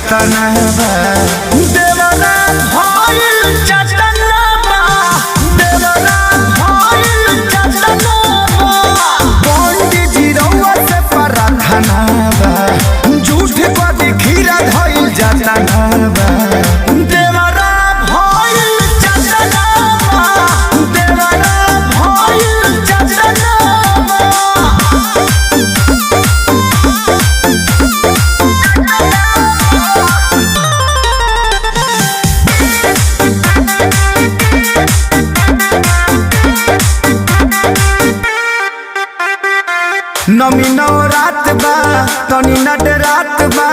कतना बा देवरा भइल चटना बा देवरा भइल चटना बा पंडित जी रउआ से प्रार्थना बा झूठ को खीरा धइल जाता बा देवरा भइल चटना बा देवरा भइल चटना बा। नमी नवरात बा तनी नट रात बा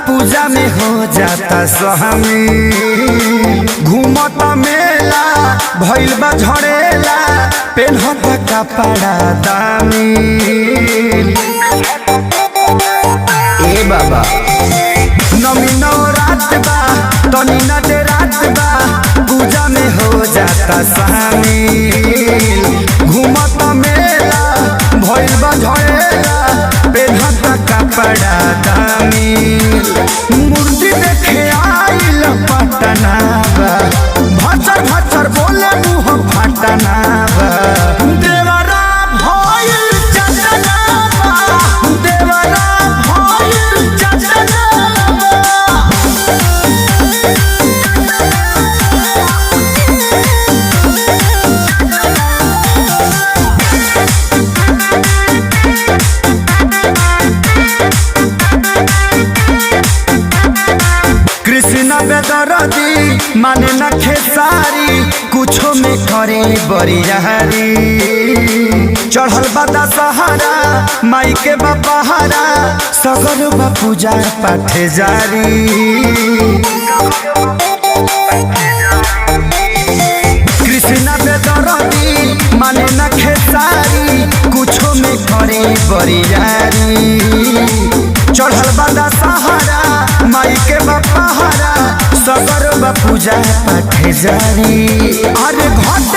पूजा में हो जाता सहमी घूमत मेला भइल बा झड़ेला पेन्हत कपड़ा दामी ए बाबा नमी नवरात बा तनी नट रात बा पूजा में हो जाता सहमी घूमत मेला भइल बा झड़ेला पेन्हत कपड़ा दामी मूर्ति देखे आइल पटना बा भचर भचर बोले मुँह फटना बा देवरा भइल चटना बा देवरा भइल चटना बा। कृष्ण बेदरदी माने न खेसारी कुछो में करे बरियारी चढ़ल बदा सहारा माई के बपहारा सगर बा पूजा पाठ जारी कृष्ण बेदरदी माने न खेसारी कुछो में करे बरियारी चढ़ल बदा सहारा माई के बपहारा सगर बा पूजा पाठ जारी अरे घट